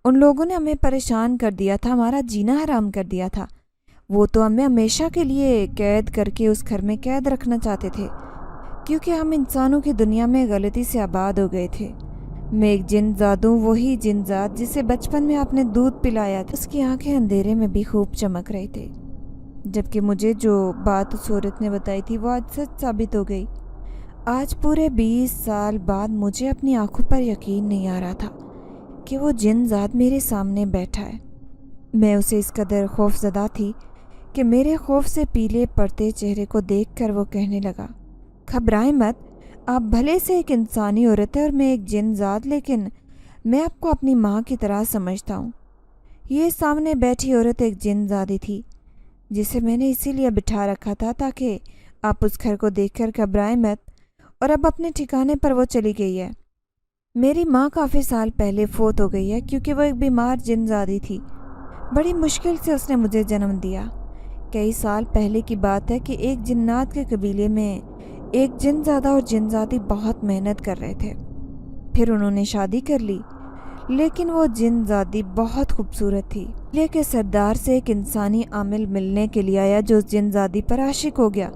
उन लोगों ने हमें परेशान कर दिया था, हमारा जीना हराम कर दिया था। वो तो हमें हमेशा के लिए कैद करके उस घर में कैद रखना चाहते थे, क्योंकि हम इंसानों की दुनिया में गलती से आबाद हो गए थे। मैं एक जिनजाद हूँ, वही जिनजाद जिसे बचपन में आपने दूध पिलाया था। उसकी आंखें अंधेरे में भी खूब चमक रही थी, जबकि मुझे जो बात उस औरत ने बताई थी वो आज सच साबित हो गई। आज पूरे 20 साल बाद मुझे अपनी आंखों पर यकीन नहीं आ रहा था कि वो जिनजाद मेरे सामने बैठा है। मैं उसे इस कदर खौफजदा थी कि मेरे खौफ से पीले पड़ते चेहरे को देखकर वो कहने लगा, घबराएं मत, आप भले से एक इंसानी औरत है और मैं एक जिनजाद, लेकिन मैं आपको अपनी माँ की तरह समझता हूँ। ये सामने बैठी औरत एक जिनजादी थी, जिसे मैंने इसीलिए बिठा रखा था ताकि आप उस घर को देखकर घबराएं मत। और अब अपने ठिकाने पर वो चली गई है। मेरी माँ काफ़ी साल पहले फोत हो गई है, क्योंकि वो एक बीमार जिनजादी थी। बड़ी मुश्किल से उसने मुझे जन्म दिया। कई साल पहले की बात है कि एक जिन्नात के कबीले में एक जिनजादा और जिनजादी बहुत मेहनत कर रहे थे। फिर उन्होंने शादी कर ली, लेकिन वो जिनजादी बहुत खूबसूरत थी। किले के सरदार से एक इंसानी आमिल मिलने के लिए आया जो उस जिनजादी पर आशिक हो गया।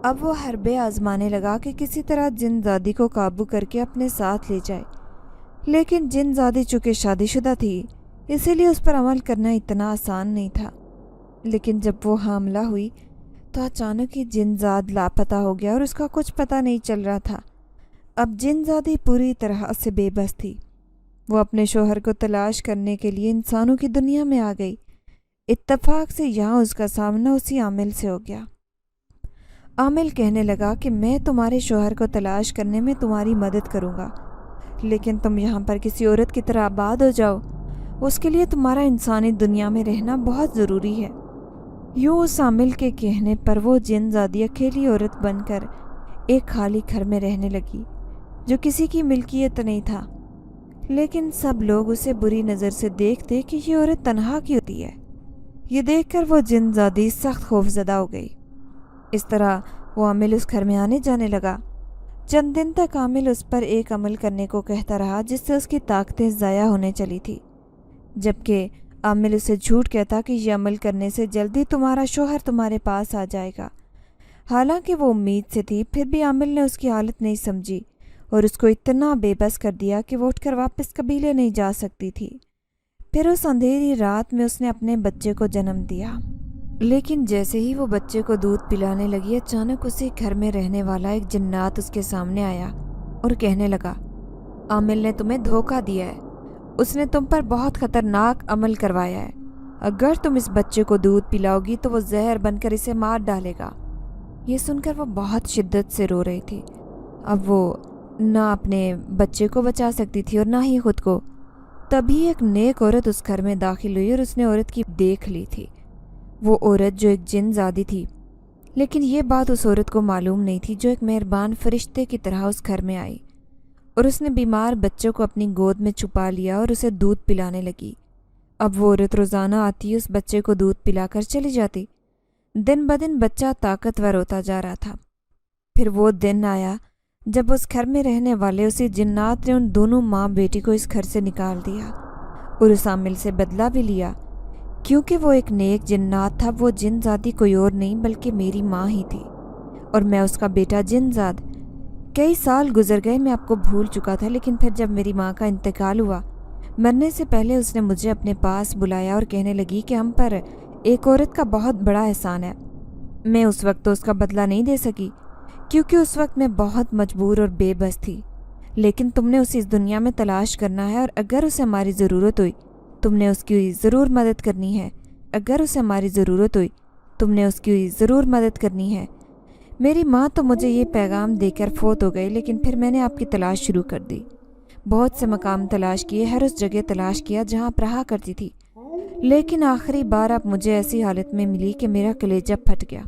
अब वो हरबे आजमाने लगा कि किसी तरह जिनजादी को काबू करके अपने साथ ले जाए, लेकिन जिनजादी चूँकि शादीशुदा थी, इसीलिए उस पर अमल करना इतना आसान नहीं था। लेकिन जब वो हामला हुई तो अचानक ही जिनजाद लापता हो गया और उसका कुछ पता नहीं चल रहा था। अब जिनजादी पूरी तरह से बेबस थी। वो अपने शोहर को तलाश करने के लिए इंसानों की दुनिया में आ गई। इत्तेफाक से यहाँ उसका सामना उसी आमिल से हो गया। आमिल कहने लगा कि मैं तुम्हारे शोहर को तलाश करने में तुम्हारी मदद करूँगा, लेकिन तुम यहाँ पर किसी औरत की तरह आबाद हो जाओ। उसके लिए तुम्हारा इंसानी दुनिया में रहना बहुत ज़रूरी है। यूँ उस आमिल के कहने पर वो जिनजादी अकेली औरत बनकर एक खाली घर में रहने लगी, जो किसी की मिल्कियत नहीं था। लेकिन सब लोग उसे बुरी नज़र से देखते कि ये औरत तन्हा क्यों होती है। ये देखकर वो जिनजादी सख्त खौफजदा हो गई। इस तरह वो आमिल उस घर में आने जाने लगा। चंद दिन तक आमिल उस पर एक अमल करने को कहता रहा, जिससे उसकी ताकतें ज़ाया होने चली थी, जबकि आमिल उसे झूठ कहता कि ये अमल करने से जल्दी तुम्हारा शोहर तुम्हारे पास आ जाएगा। हालांकि वो उम्मीद से थी, फिर भी आमिल ने उसकी हालत नहीं समझी और उसको इतना बेबस कर दिया कि वो उठकर वापस कबीले नहीं जा सकती थी। फिर उस अंधेरी रात में उसने अपने बच्चे को जन्म दिया। लेकिन जैसे ही वो बच्चे को दूध पिलाने लगी, अचानक उसी घर में रहने वाला एक जिन्नात उसके सामने आया और कहने लगा, आमिल ने तुम्हें धोखा दिया है। उसने तुम पर बहुत खतरनाक अमल करवाया है। अगर तुम इस बच्चे को दूध पिलाओगी तो वो जहर बनकर इसे मार डालेगा। ये सुनकर वो बहुत शिद्दत से रो रही थी। अब वो نہ اپنے بچے کو بچا سکتی تھی اور نہ ہی خود کو۔ تبھی ایک نیک عورت اس گھر میں داخل ہوئی اور اس نے عورت کی دیکھ لی تھی۔ وہ عورت جو ایک جن زادی تھی، لیکن یہ بات اس عورت کو معلوم نہیں تھی جو ایک مہربان فرشتے کی طرح اس گھر میں آئی اور اس نے بیمار بچوں کو اپنی گود میں چھپا لیا اور اسے دودھ پلانے لگی۔ اب وہ عورت روزانہ آتی، اس بچے کو دودھ پلا کر چلی جاتی۔ دن بدن بچہ طاقتور ہوتا جا رہا تھا۔ پھر وہ دن آیا جب اس گھر میں رہنے والے اسی جنات نے ان دونوں ماں بیٹی کو اس گھر سے نکال دیا اور اس عامل سے بدلہ بھی لیا۔ کیونکہ وہ ایک نیک جنات تھا، وہ جن زادی کوئی اور نہیں بلکہ میری ماں ہی تھی اور میں اس کا بیٹا جن زاد۔ کئی سال گزر گئے، میں آپ کو بھول چکا تھا، لیکن پھر جب میری ماں کا انتقال ہوا، مرنے سے پہلے اس نے مجھے اپنے پاس بلایا اور کہنے لگی کہ ہم پر ایک عورت کا بہت بڑا احسان ہے۔ میں اس وقت تو اس کا بدلہ نہیں دے سکی کیونکہ اس وقت میں بہت مجبور اور بے بس تھی، لیکن تم نے اسے اس دنیا میں تلاش کرنا ہے اور اگر اسے ہماری ضرورت ہوئی تم نے اس کی ضرور مدد کرنی ہے۔ اگر اسے ہماری ضرورت ہوئی تم نے اس کی ضرور مدد کرنی ہے۔ میری ماں تو مجھے یہ پیغام دے کر فوت ہو گئی، لیکن پھر میں نے آپ کی تلاش شروع کر دی۔ بہت سے مقام تلاش کیے، ہر اس جگہ تلاش کیا جہاں آپ رہا کرتی تھی، لیکن آخری بار آپ مجھے ایسی حالت میں ملی کہ میرا کلیجہ پھٹ گیا۔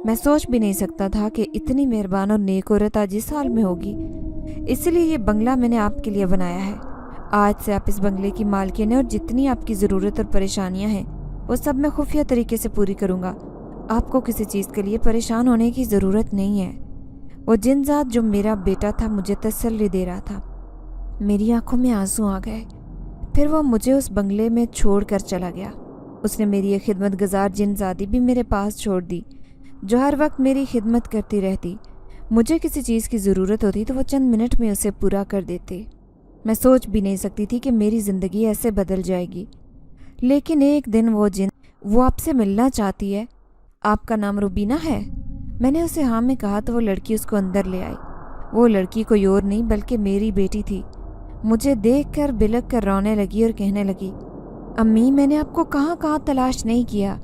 میں سوچ بھی نہیں سکتا تھا کہ اتنی مہربان اور نیک عورت آج اس حال میں ہوگی، اس لیے یہ بنگلہ میں نے آپ کے لیے بنایا ہے۔ آج سے آپ اس بنگلے کی مالکن ہیں اور جتنی آپ کی ضرورت اور پریشانیاں ہیں وہ سب میں خفیہ طریقے سے پوری کروں گا۔ آپ کو کسی چیز کے لیے پریشان ہونے کی ضرورت نہیں ہے۔ وہ جن ذات جو میرا بیٹا تھا مجھے تسلی دے رہا تھا۔ میری آنکھوں میں آنسو آ گئے۔ پھر وہ مجھے اس بنگلے میں چھوڑ کر چلا گیا۔ اس نے میری ایک خدمت گزار جن زادی بھی میرے پاس چھوڑ دی جو ہر وقت میری خدمت کرتی رہتی۔ مجھے کسی چیز کی ضرورت ہوتی تو وہ چند منٹ میں اسے پورا کر دیتے۔ میں سوچ بھی نہیں سکتی تھی کہ میری زندگی ایسے بدل جائے گی۔ لیکن ایک دن وہ آپ سے ملنا چاہتی ہے۔ آپ کا نام روبینہ ہے؟ میں نے اسے ہاں میں کہا تو وہ لڑکی اس کو اندر لے آئی۔ وہ لڑکی کوئی اور نہیں بلکہ میری بیٹی تھی۔ مجھے دیکھ کر بلک کر رونے لگی اور کہنے لگی، امی میں نے آپ کو کہاں کہاں تلاش نہیں کیا،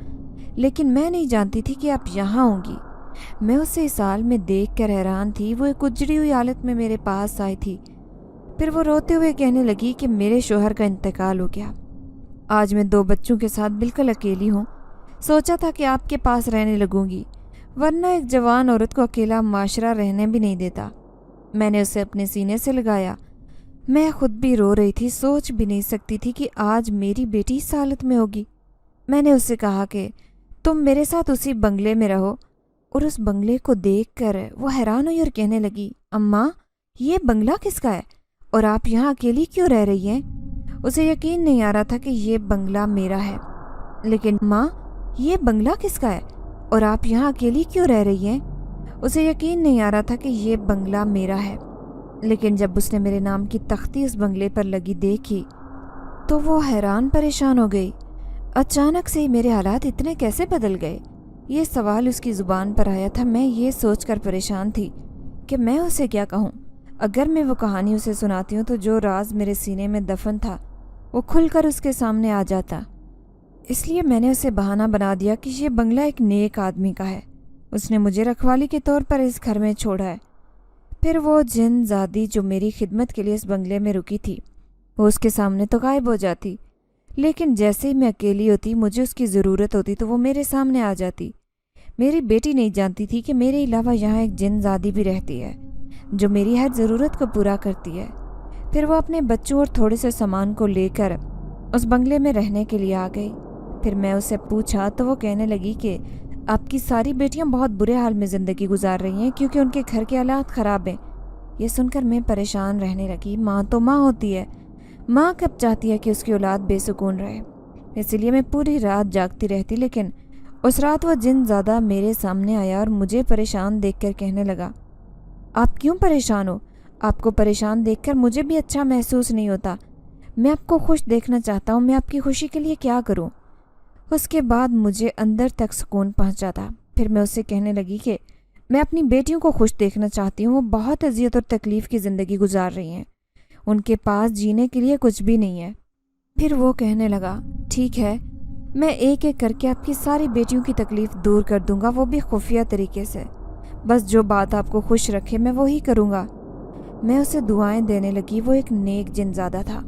لیکن میں نہیں جانتی تھی کہ آپ یہاں ہوں گی۔ میں اسے اس حال میں دیکھ کر حیران تھی۔ وہ ایک اجڑی ہوئی حالت میں میرے پاس آئی تھی۔ پھر وہ روتے ہوئے کہنے لگی کہ میرے شوہر کا انتقال ہو گیا۔ آج میں 2 بچوں کے ساتھ بالکل اکیلی ہوں۔ سوچا تھا کہ آپ کے پاس رہنے لگوں گی، ورنہ ایک جوان عورت کو اکیلا معاشرہ رہنے بھی نہیں دیتا۔ میں نے اسے اپنے سینے سے لگایا۔ میں خود بھی رو رہی تھی، سوچ بھی نہیں سکتی تھی کہ آج میری بیٹی اس حالت میں ہوگی۔ میں نے اسے کہا کہ تم میرے ساتھ اسی بنگلے میں رہو، اور اس بنگلے کو دیکھ کر وہ حیران ہوئی اور کہنے لگی، اماں یہ بنگلہ کس کا ہے اور آپ یہاں اکیلی کیوں رہ رہی ہیں؟ اسے یقین نہیں آ رہا تھا کہ یہ بنگلہ میرا ہے۔ لیکن ماں یہ بنگلہ کس کا ہے اور آپ یہاں اکیلی کیوں رہ رہی ہیں؟ اسے یقین نہیں آ رہا تھا کہ یہ بنگلہ میرا ہے۔ لیکن جب اس نے میرے نام کی تختی اس بنگلے پر لگی دیکھی تو وہ حیران پریشان ہو گئی۔ اچانک سے ہی میرے حالات اتنے کیسے بدل گئے؟ یہ سوال اس کی زبان پر آیا تھا۔ میں یہ سوچ کر پریشان تھی کہ میں اسے کیا کہوں۔ اگر میں وہ کہانی اسے سناتی ہوں تو جو راز میرے سینے میں دفن تھا وہ کھل کر اس کے سامنے آ جاتا۔ اس لیے میں نے اسے بہانہ بنا دیا کہ یہ بنگلہ ایک نیک آدمی کا ہے، اس نے مجھے رکھوالی کے طور پر اس گھر میں چھوڑا ہے۔ پھر وہ جن زادی جو میری خدمت کے لیے اس بنگلے میں رکی تھی وہ اس کے سامنے تو غائب ہو جاتی، لیکن جیسے ہی میں اکیلی ہوتی مجھے اس کی ضرورت ہوتی تو وہ میرے سامنے آ جاتی۔ میری بیٹی نہیں جانتی تھی کہ میرے علاوہ یہاں ایک جن زادی بھی رہتی ہے جو میری ہر ضرورت کو پورا کرتی ہے۔ پھر وہ اپنے بچوں اور تھوڑے سے سامان کو لے کر اس بنگلے میں رہنے کے لیے آ گئی۔ پھر میں اسے پوچھا تو وہ کہنے لگی کہ آپ کی ساری بیٹیاں بہت برے حال میں زندگی گزار رہی ہیں کیونکہ ان کے گھر کے حالات خراب ہیں۔ یہ سن کر میں پریشان رہنے لگی۔ ماں تو ماں ہوتی ہے، ماں کب چاہتی ہے کہ اس کی اولاد بے سکون رہے؟ اس لیے میں پوری رات جاگتی رہتی۔ لیکن اس رات وہ جن زیادہ میرے سامنے آیا اور مجھے پریشان دیکھ کر کہنے لگا، آپ کیوں پریشان ہو؟ آپ کو پریشان دیکھ کر مجھے بھی اچھا محسوس نہیں ہوتا۔ میں آپ کو خوش دیکھنا چاہتا ہوں، میں آپ کی خوشی کے لیے کیا کروں؟ اس کے بعد مجھے اندر تک سکون پہنچا تھا۔ پھر میں اسے کہنے لگی کہ میں اپنی بیٹیوں کو خوش دیکھنا چاہتی ہوں، وہ بہت اذیت اور تکلیف کی زندگی گزار رہی ہیں، ان کے پاس جینے کے لیے کچھ بھی نہیں ہے۔ پھر وہ کہنے لگا، ٹھیک ہے، میں ایک ایک کر کے آپ کی ساری بیٹیوں کی تکلیف دور کر دوں گا، وہ بھی خفیہ طریقے سے۔ بس جو بات آپ کو خوش رکھے میں وہی کروں گا۔ मैं उसे दुआएं देने लगी। वो एक नेक जिनज़ादा था।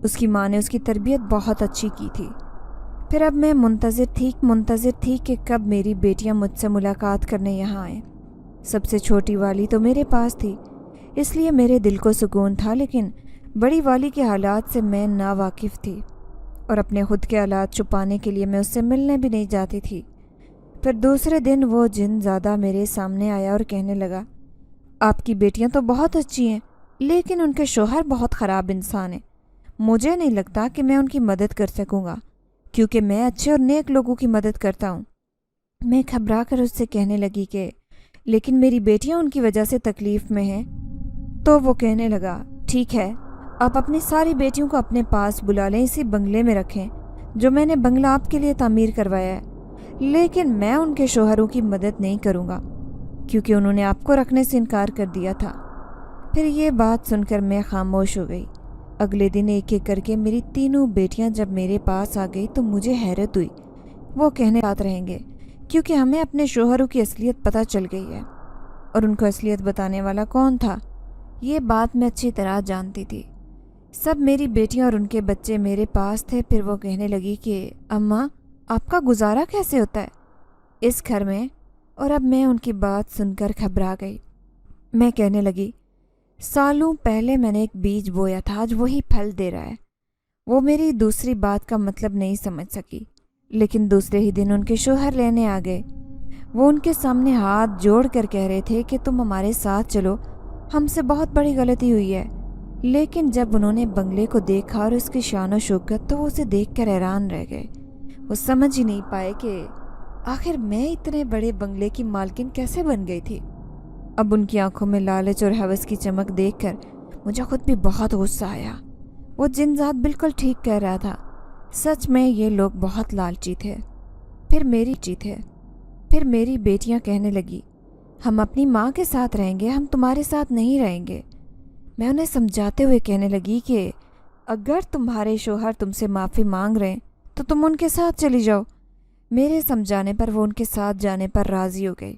उसकी माँ ने उसकी तरबियत बहुत अच्छी की थी। फिर अब मैं मुंतज़िर थी कि कब मेरी बेटियां मुझसे मुलाकात करने यहाँ आएँ। सबसे छोटी वाली तो मेरे पास थी, इसलिए मेरे दिल को सुकून था, लेकिन बड़ी वाली के हालात से मैं नावाकिफ़ थी और अपने खुद के हालात छुपाने के लिए मैं उससे मिलने भी नहीं जाती थी। फिर दूसरे दिन वो जिनज़ादा मेरे सामने आया और कहने लगा, आपकी बेटियां तो बहुत अच्छी हैं, लेकिन उनके शौहर बहुत ख़राब इंसान हैं। मुझे नहीं लगता कि मैं उनकी मदद कर सकूँगा, क्योंकि मैं अच्छे और नेक लोगों की मदद करता हूँ। मैं घबरा कर उससे कहने लगी कि लेकिन मेरी बेटियां उनकी वजह से तकलीफ़ में हैं। तो वो कहने लगा, ठीक है, आप अपनी सारी बेटियों को अपने पास बुला लें, इसी बंगले में रखें जो मैंने बंगला आपके लिए तामीर करवाया है, लेकिन मैं उनके शौहरों की मदद नहीं करूँगा क्योंकि उन्होंने आपको रखने से इनकार कर दिया था। फिर ये बात सुनकर मैं खामोश हो गई। अगले दिन एक एक करके मेरी तीनों बेटियां जब मेरे पास आ गई तो मुझे हैरत हुई। वो कहने साथ रहेंगे क्योंकि हमें अपने शौहरों की असलियत पता चल गई है। और उनको असलियत बताने वाला कौन था, ये बात मैं अच्छी तरह जानती थी। सब मेरी बेटियां और उनके बच्चे मेरे पास थे। फिर वो कहने लगी कि अम्मा, आपका गुजारा कैसे होता है इस घर में? और अब मैं उनकी बात सुनकर घबरा गई। मैं कहने लगी, सालों पहले मैंने एक बीज बोया था, आज वही फल दे रहा है। वो मेरी दूसरी बात का मतलब नहीं समझ सकी, लेकिन दूसरे ही दिन उनके शौहर लेने आ गए। वो उनके सामने हाथ जोड़ कर कह रहे थे कि तुम हमारे साथ चलो, हमसे बहुत बड़ी गलती हुई है। लेकिन जब उन्होंने बंगले को देखा और उसकी शान और शौकत, तो वो उसे देखकर हैरान रह गए। वो समझ ही नहीं पाए कि आखिर मैं इतने बड़े बंगले की मालकिन कैसे बन गई थी। अब उनकी आंखों में लालच और हवस की चमक देखकर मुझे खुद भी बहुत गुस्सा आया। वो जिनजात बिल्कुल ठीक कह रहा था। सच में ये लोग बहुत लालची थे। फिर मेरी बेटियां कहने लगी, हम अपनी माँ के साथ रहेंगे, हम तुम्हारे साथ नहीं रहेंगे। मैं उन्हें समझाते हुए कहने लगी कि अगर तुम्हारे शौहर तुमसे माफ़ी मांग रहे हैं तो तुम उनके साथ चली जाओ। मेरे समझाने पर वो उनके साथ जाने पर राज़ी हो गई,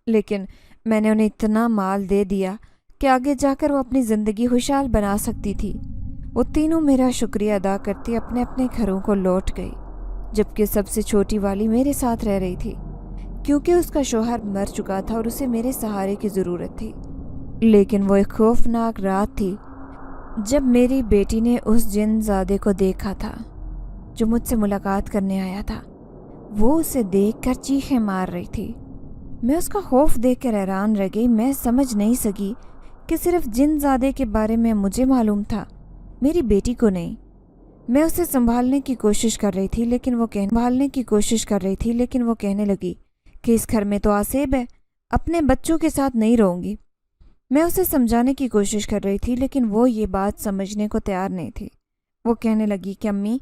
लेकिन मैंने उन्हें इतना माल दे दिया कि आगे जाकर वो अपनी ज़िंदगी खुशहाल बना सकती थी। वो तीनों मेरा शुक्रिया अदा करती अपने अपने घरों को लौट गई, जबकि सबसे छोटी वाली मेरे साथ रह रही थी क्योंकि उसका शौहर मर चुका था और उसे मेरे सहारे की ज़रूरत थी। लेकिन वो एक खौफनाक रात थी जब मेरी बेटी ने उस जिनज़ादे को देखा था जो मुझसे मुलाकात करने आया था। वो उसे देखकर चीखें मार रही थी। मैं उसका खौफ देखकर हैरान रह गई। मैं समझ नहीं सकी कि सिर्फ जिनज़ादे के बारे में मुझे मालूम था, मेरी बेटी को नहीं। मैं उसे संभालने की कोशिश कर रही थी, लेकिन वो कहने लगी कि इस घर में तो आसेब है, अपने बच्चों के साथ नहीं रहूँगी। मैं उसे समझाने की कोशिश कर रही थी, लेकिन वो ये बात समझने को तैयार नहीं थी। वो कहने लगी कि अम्मी,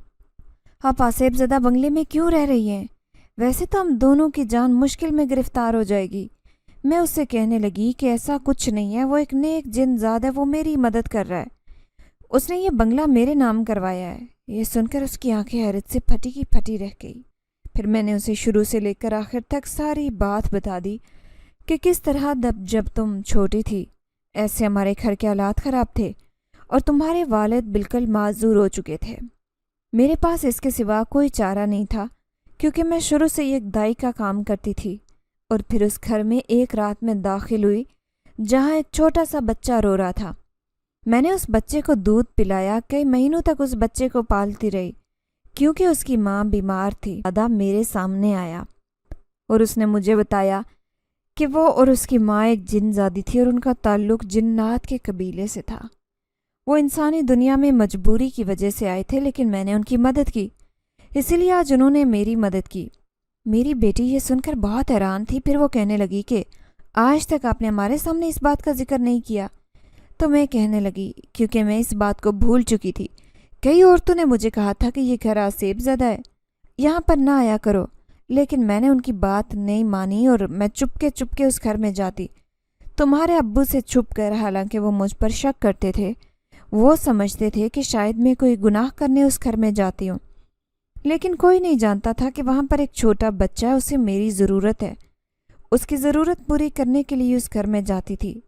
आप आसेब ज़दा बंगले में क्यों रह रही हैं? वैसे तो हम दोनों की जान मुश्किल में गिरफ्तार हो जाएगी। मैं उससे कहने लगी कि ऐसा कुछ नहीं है, वो एक नेक जिनज़ाद है, वो मेरी मदद कर रहा है, उसने ये बंगला मेरे नाम करवाया है। ये सुनकर उसकी आंखें हैरत से फटी की फटी रह गई। फिर मैंने उसे शुरू से लेकर आखिर तक सारी बात बता दी कि किस तरह जब तुम छोटी थी ऐसे हमारे घर के हालात ख़राब थे और तुम्हारे वालिद बिल्कुल माजूर हो चुके थे। मेरे पास इसके सिवा कोई चारा नहीं था क्योंकि मैं शुरू से एक दाई का काम करती थी। और फिर उस घर में एक रात में दाखिल हुई जहाँ एक छोटा सा बच्चा रो रहा था। मैंने उस बच्चे को दूध पिलाया, कई महीनों तक उस बच्चे को पालती रही क्योंकि उसकी माँ बीमार थी। दादा मेरे सामने आया और उसने मुझे बताया कि वो और उसकी माँ एक जिनज़ादी थी और उनका ताल्लुक़ जिन्नात के कबीले से था। वो इंसानी दुनिया में मजबूरी की वजह से आए थे, लेकिन मैंने उनकी मदद की, इसीलिए आज उन्होंने मेरी मदद की। मेरी बेटी ये सुनकर बहुत हैरान थी। फिर वो कहने लगी कि आज तक आपने हमारे सामने इस बात का जिक्र नहीं किया। तो मैं कहने लगी क्योंकि मैं इस बात को भूल चुकी थी। कई औरतों ने मुझे कहा था कि ये घर आसेब ज़दा है, यहाँ पर ना आया करो, लेकिन मैंने उनकी बात नहीं मानी और मैं चुपके चुपके उस घर में जाती, तुम्हारे अब्बू से छुप कर। हालांकि वो मुझ पर शक करते थे, वो समझते थे कि शायद मैं कोई गुनाह करने उस घर में जाती हूँ, लेकिन कोई नहीं जानता था कि वहाँ पर एक छोटा बच्चा है, उसे मेरी ज़रूरत है। उसकी ज़रूरत पूरी करने के लिए उस घर में जाती थी।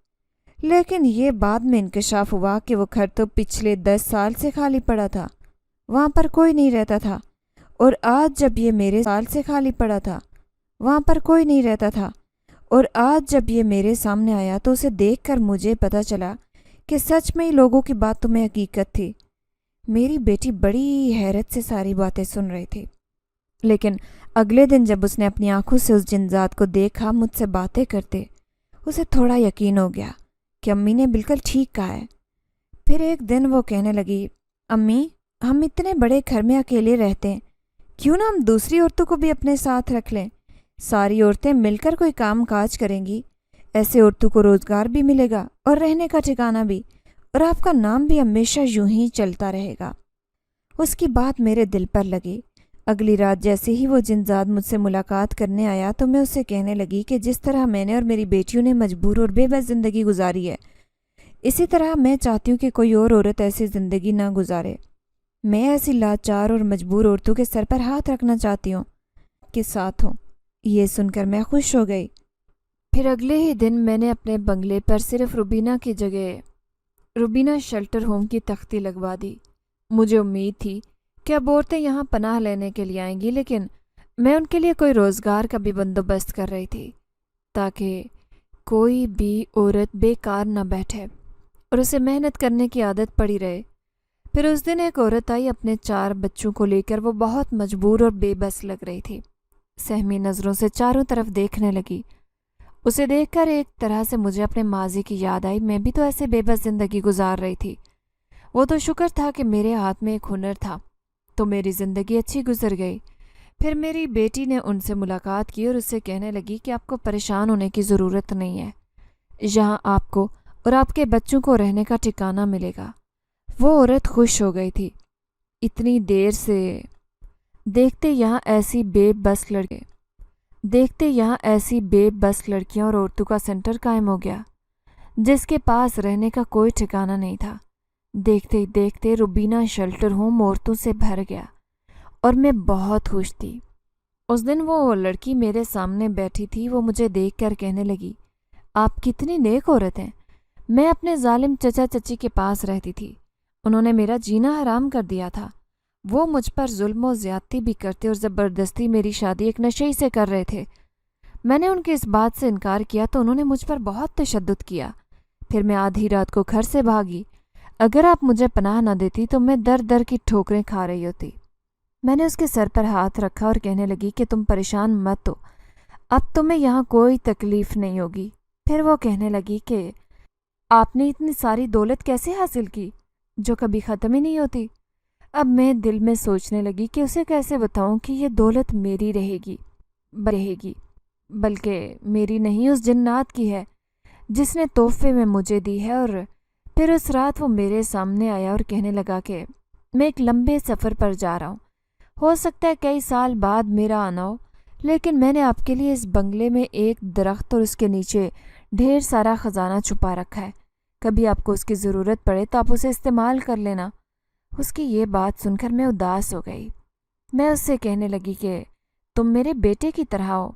لیکن یہ بعد میں انکشاف ہوا کہ وہ گھر تو پچھلے 10 سال سے خالی پڑا تھا، وہاں پر کوئی نہیں رہتا تھا، اور آج جب یہ میرے سال سے خالی پڑا تھا وہاں پر کوئی نہیں رہتا تھا، اور آج جب یہ میرے سامنے آیا تو اسے دیکھ کر مجھے پتہ چلا کہ سچ میں ہی لوگوں کی باتوں میں حقیقت تھی۔ میری بیٹی بڑی حیرت سے ساری باتیں سن رہی تھی، لیکن اگلے دن جب اس نے اپنی آنکھوں سے اس جنزات کو دیکھا مجھ سے باتیں کرتے، اسے تھوڑا یقین ہو گیا کہ امی نے بالکل ٹھیک کہا ہے۔ پھر ایک دن وہ کہنے لگی، امی ہم اتنے بڑے گھر میں اکیلے رہتے ہیں، کیوں نہ ہم دوسری عورتوں کو بھی اپنے ساتھ رکھ لیں؟ ساری عورتیں مل کر کوئی کام کاج کریں گی، ایسے عورتوں کو روزگار بھی ملے گا اور رہنے کا ٹھکانہ بھی، اور آپ کا نام بھی ہمیشہ یوں ہی چلتا رہے گا۔ اس کی بات میرے دل پر لگی۔ اگلی رات جیسے ہی وہ جنزاد مجھ سے ملاقات کرنے آیا تو میں اسے کہنے لگی کہ جس طرح میں نے اور میری بیٹیوں نے مجبور اور بے بس زندگی گزاری ہے، اسی طرح میں چاہتی ہوں کہ کوئی اور عورت ایسی زندگی نہ گزارے۔ میں ایسی لاچار اور مجبور عورتوں کے سر پر ہاتھ رکھنا چاہتی ہوں کہ ساتھ ہوں۔ یہ سن کر میں خوش ہو گئی۔ پھر اگلے ہی دن میں نے اپنے بنگلے پر صرف روبینہ کی جگہ روبینہ شیلٹر ہوم کی تختی لگوا دی۔ مجھے امید تھی کہ اب عورتیں یہاں پناہ لینے کے لیے آئیں گی، لیکن میں ان کے لیے کوئی روزگار کا بھی بندوبست کر رہی تھی تاکہ کوئی بھی عورت بیکار نہ بیٹھے اور اسے محنت کرنے کی عادت پڑی رہے۔ پھر اس دن ایک عورت آئی اپنے 4 بچوں کو لے کر۔ وہ بہت مجبور اور بے بس لگ رہی تھی، سہمی نظروں سے چاروں طرف دیکھنے لگی۔ اسے دیکھ کر ایک طرح سے مجھے اپنے ماضی کی یاد آئی، میں بھی تو ایسے بے بس زندگی گزار رہی تھی۔ وہ تو شکر تھا کہ میرے ہاتھ میں ایک ہنر تھا تو میری زندگی اچھی گزر گئی۔ پھر میری بیٹی نے ان سے ملاقات کی اور اس سے کہنے لگی کہ آپ کو پریشان ہونے کی ضرورت نہیں ہے، یہاں آپ کو اور آپ کے بچوں کو رہنے کا ٹھکانہ ملے گا۔ وہ عورت خوش ہو گئی تھی۔ اتنی دیر سے دیکھتے یہاں ایسی بے بس لڑکیاں اور عورتوں کا سینٹر قائم ہو گیا جس کے پاس رہنے کا کوئی ٹھکانہ نہیں تھا۔ دیکھتے ہی دیکھتے روبینہ شیلٹر ہوم عورتوں سے بھر گیا اور میں بہت خوش تھی۔ اس دن وہ لڑکی میرے سامنے بیٹھی تھی، وہ مجھے دیکھ کر کہنے لگی، آپ کتنی نیک عورت ہیں۔ میں اپنے ظالم چچا چچی کے پاس رہتی تھی، انہوں نے میرا جینا حرام کر دیا تھا۔ وہ مجھ پر ظلم و زیادتی بھی کرتے اور زبردستی میری شادی ایک نشئی سے کر رہے تھے۔ میں نے ان کی اس بات سے انکار کیا تو انہوں نے مجھ پر بہت تشدد کیا۔ پھر میں آدھی رات کو گھر سے بھاگی۔ اگر آپ مجھے پناہ نہ دیتی تو میں در در کی ٹھوکریں کھا رہی ہوتی۔ میں نے اس کے سر پر ہاتھ رکھا اور کہنے لگی کہ تم پریشان مت ہو، اب تمہیں یہاں کوئی تکلیف نہیں ہوگی۔ پھر وہ کہنے لگی کہ آپ نے اتنی ساری دولت کیسے حاصل کی جو کبھی ختم ہی نہیں ہوتی؟ اب میں دل میں سوچنے لگی کہ اسے کیسے بتاؤں کہ یہ دولت میری رہے گی بلکہ میری نہیں، اس جنات کی ہے جس نے تحفے میں مجھے دی ہے۔ اور پھر اس رات وہ میرے سامنے آیا اور کہنے لگا کہ میں ایک لمبے سفر پر جا رہا ہوں، ہو سکتا ہے کئی سال بعد میرا آنا ہو، لیکن میں نے آپ کے لیے اس بنگلے میں ایک درخت اور اس کے نیچے ڈھیر سارا خزانہ چھپا رکھا ہے، کبھی آپ کو اس کی ضرورت پڑے تو آپ اسے استعمال کر لینا۔ اس کی یہ بات سن کر میں اداس ہو گئی۔ میں اس سے کہنے لگی کہ تم میرے بیٹے کی طرح ہو،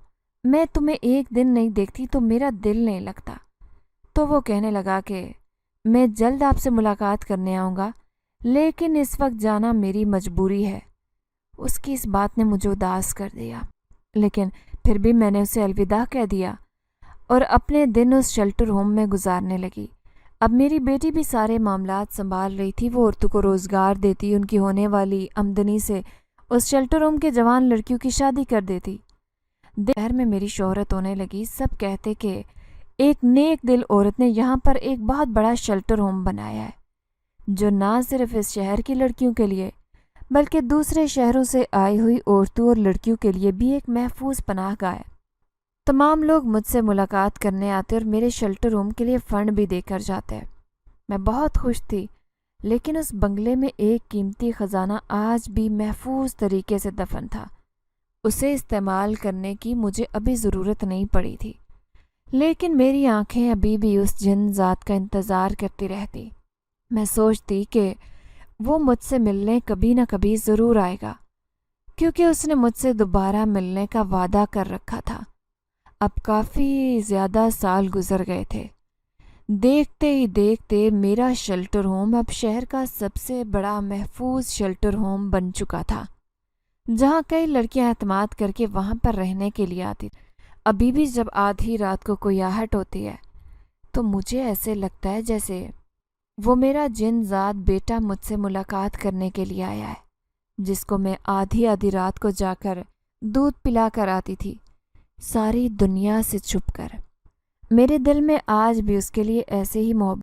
میں تمہیں ایک دن نہیں دیکھتی تو میرا دل نہیں لگتا۔ تو وہ کہنے لگا کہ میں جلد آپ سے ملاقات کرنے آؤں گا، لیکن اس وقت جانا میری مجبوری ہے۔ اس کی اس بات نے مجھے اداس کر دیا، لیکن پھر بھی میں نے اسے الوداع کہہ دیا اور اپنے دن اس شیلٹر ہوم میں گزارنے لگی۔ اب میری بیٹی بھی سارے معاملات سنبھال رہی تھی، وہ عورتوں کو روزگار دیتی، ان کی ہونے والی آمدنی سے اس شیلٹر ہوم کے جوان لڑکیوں کی شادی کر دیتی۔ شہر میں میری شہرت ہونے لگی، سب کہتے کہ ایک نیک دل عورت نے یہاں پر ایک بہت بڑا شیلٹر ہوم بنایا ہے جو نہ صرف اس شہر کی لڑکیوں کے لیے بلکہ دوسرے شہروں سے آئی ہوئی عورتوں اور لڑکیوں کے لیے بھی ایک محفوظ پناہ گاہ ہے۔ تمام لوگ مجھ سے ملاقات کرنے آتے اور میرے شیلٹر ہوم کے لیے فنڈ بھی دے کر جاتے ہیں۔ میں بہت خوش تھی، لیکن اس بنگلے میں ایک قیمتی خزانہ آج بھی محفوظ طریقے سے دفن تھا۔ اسے استعمال کرنے کی مجھے ابھی ضرورت نہیں پڑی تھی، لیکن میری آنکھیں ابھی بھی اس جن ذات کا انتظار کرتی رہتی۔ میں سوچتی کہ وہ مجھ سے ملنے کبھی نہ کبھی ضرور آئے گا، کیونکہ اس نے مجھ سے دوبارہ ملنے کا وعدہ کر رکھا تھا۔ اب کافی زیادہ سال گزر گئے تھے۔ دیکھتے ہی دیکھتے میرا شیلٹر ہوم اب شہر کا سب سے بڑا محفوظ شیلٹر ہوم بن چکا تھا، جہاں کئی لڑکیاں اعتماد کر کے وہاں پر رہنے کے لیے آتی۔ ابھی بھی جب آدھی رات کو کوئی آہٹ ہوتی ہے تو مجھے ایسے لگتا ہے جیسے وہ میرا جن ذات بیٹا مجھ سے ملاقات کرنے کے لیے آیا ہے، جس کو میں آدھی آدھی رات کو جا کر دودھ پلا کر آتی تھی، ساری دنیا سے چھپ کر۔ میرے دل میں آج بھی اس کے لیے ایسے ہی محبت